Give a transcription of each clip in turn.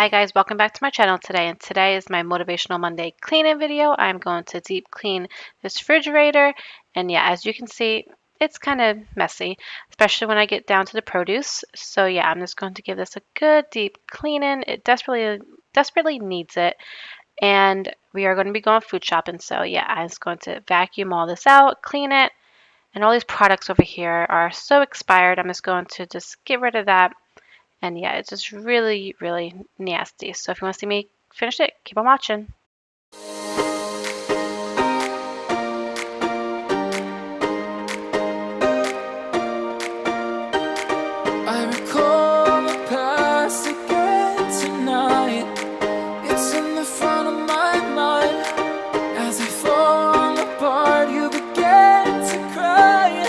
Hi guys, welcome back to my channel today, and today is my Motivational Monday cleaning video. I'm going to deep clean this refrigerator, and yeah, as you can see, it's kind of messy, especially when I get down to the produce. So yeah, I'm just going to give this a good deep cleaning. It desperately needs it, and we are going to be going food shopping. So yeah, I'm just going to vacuum all this out, clean it, and all these products over here are so expired. I'm just going to get rid of that. And yeah, it's just really, really nasty. So if you want to see me finish it, keep on watching. I recall the past again tonight. It's in the front of my mind. As I fall apart, you begin to cry.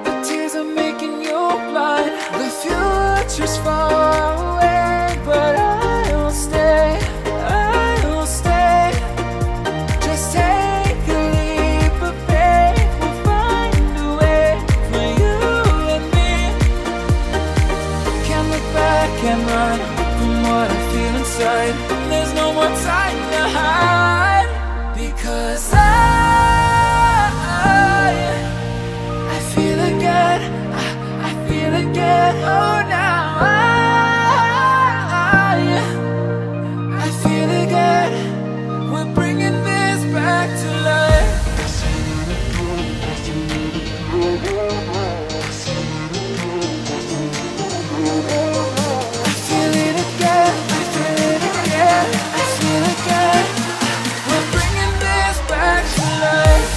The tears are making you blind. The future's far away, but I will stay. I will stay. Just take a leap of faith. We'll find a way for you and me. Can't look back and run from what I feel inside. There's no more time to hide, because I feel again. I feel again. Oh, now I feel again. We're bringing this back to life. I feel it again. I feel it again. I feel again. We're bringing this back to life.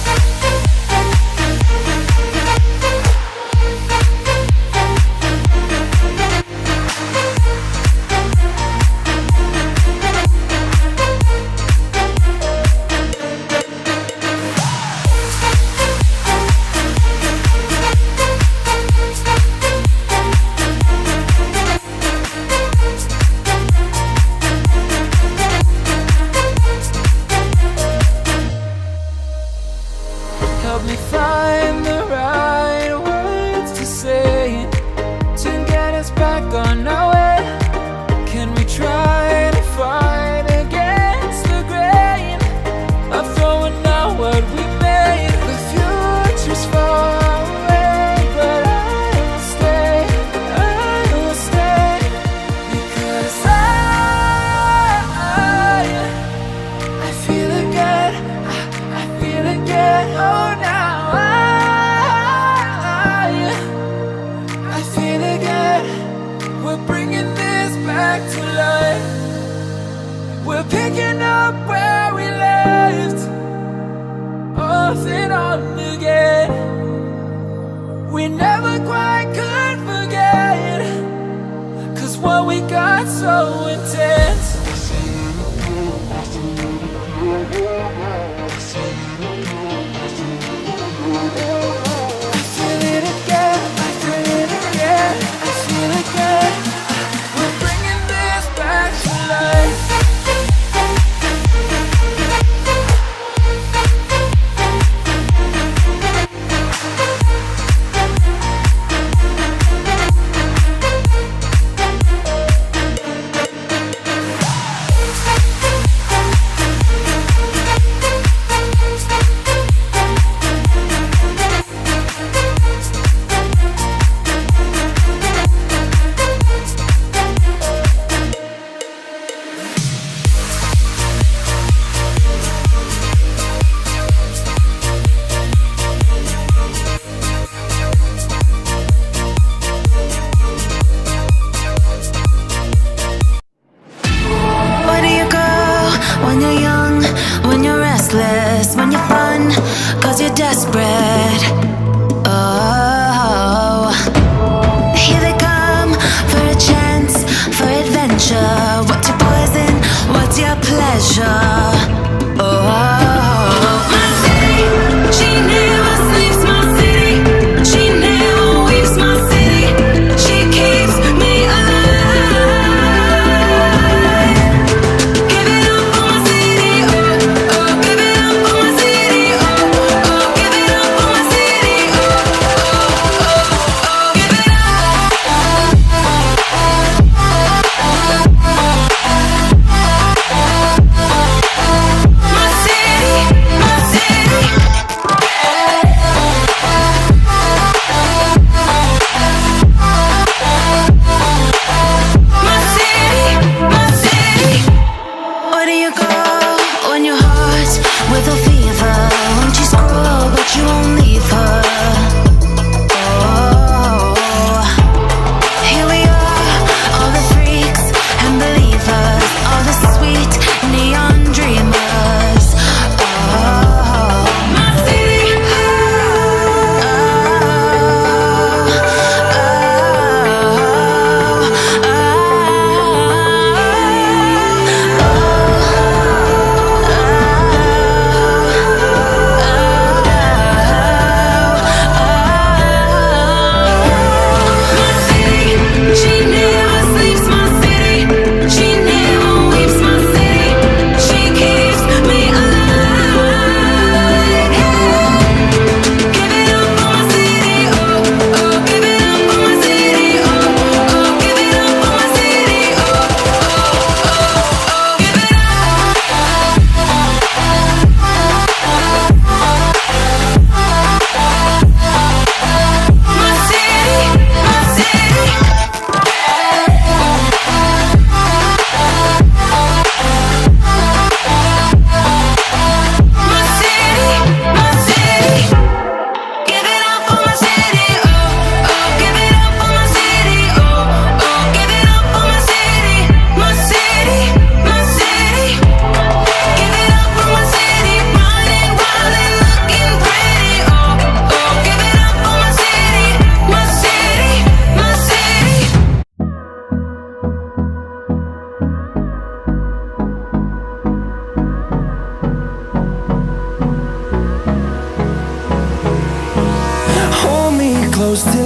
Help me find the right words to say to get us back on our way. Can we try to fight against the grain of throwing out what we made? The future's far away, but I will stay. I will stay, because I feel again. I feel again. Oh, now I feel again. We're bringing this back to life. We're picking up where we left off and on again. We never quite could forget, 'cause what we got so intense. I feel it again. I feel it again. I feel it again. We're bringing this back to life.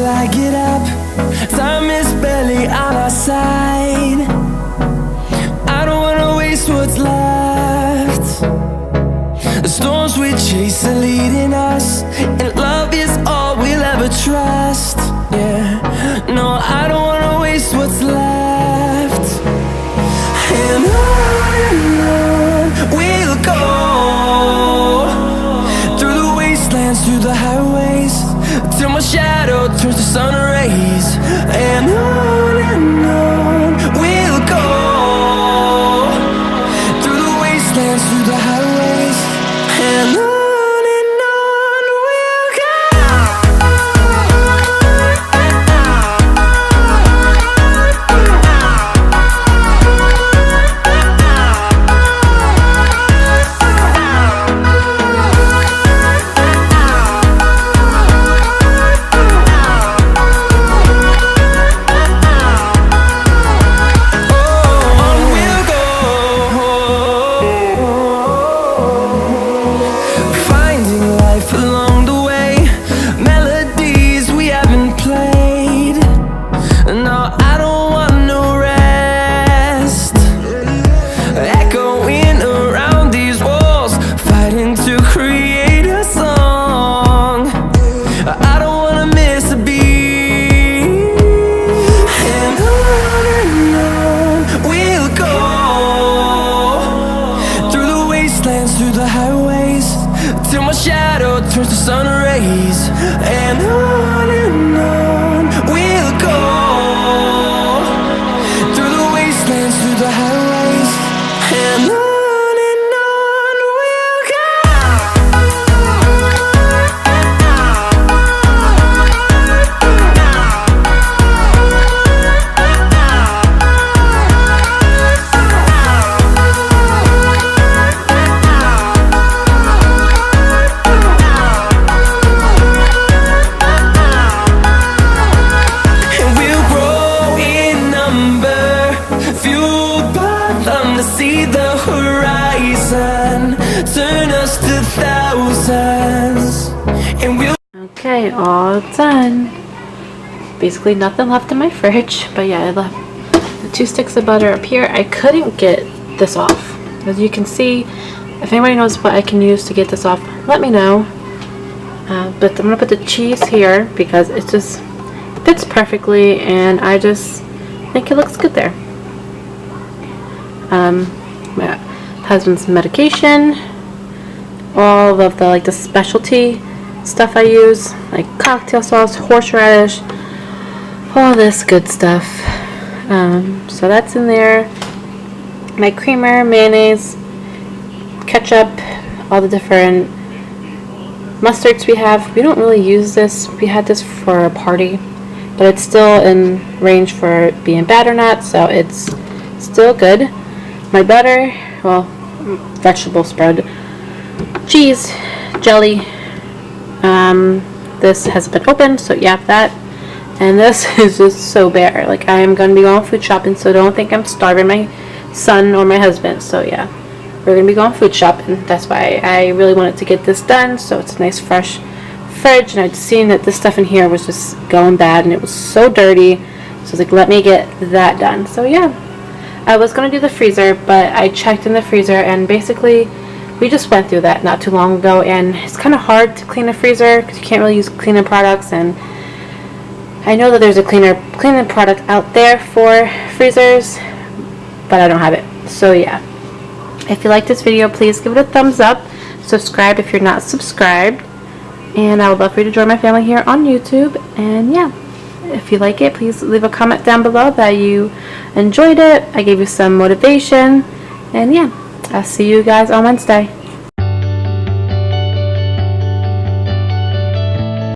I get up. Time is barely on our side. I don't wanna waste what's left. The storms we chase are leading us, and love is all we'll ever trust. Yeah, no, I don't wanna waste what's left. And on we'll go, through the wastelands, through the highways, till my shadow turns to sun rays. And on we'll go, through the wastelands, through the highways, and on we'll go. Through the highways, till my shadow turns to sun rays. And on we'll go, through the wastelands, through the highways, and on we'll go. To see the horizon, turn us to thousands, and we'll. Okay, all done. Basically nothing left in my fridge, but yeah, I left the 2 sticks of butter up here. I couldn't get this off. As you can see, if anybody knows what I can use to get this off, let me know. But I'm gonna put the cheese here because it just fits perfectly, and I just think it looks good there. My husband's medication, all of the specialty stuff I use, like cocktail sauce, horseradish, all this good stuff. So that's in there. My creamer, mayonnaise, ketchup, all the different mustards we have. We don't really use this. We had this for a party, but it's still in range for being bad or not, so it's still good. My butter, well, vegetable spread, cheese, jelly. This has been opened, so you have that. And this is just so bare. Like, I am going to be going food shopping, so don't think I'm starving my son or my husband. So yeah, we're going to be going food shopping. That's why I really wanted to get this done, so it's a nice fresh fridge. And I'd seen that this stuff in here was just going bad, and it was so dirty. So I was like, let me get that done. So yeah. I was going to do the freezer, but I checked in the freezer, and basically we just went through that not too long ago, and it's kind of hard to clean a freezer because you can't really use cleaning products, and I know that there's a cleaning product out there for freezers, but I don't have it. So yeah, if you like this video, please give it a thumbs up, subscribe if you're not subscribed, and I would love for you to join my family here on YouTube. And yeah, if you like it, please leave a comment down below that you enjoyed it. I gave you some motivation. And yeah, I'll see you guys on Wednesday.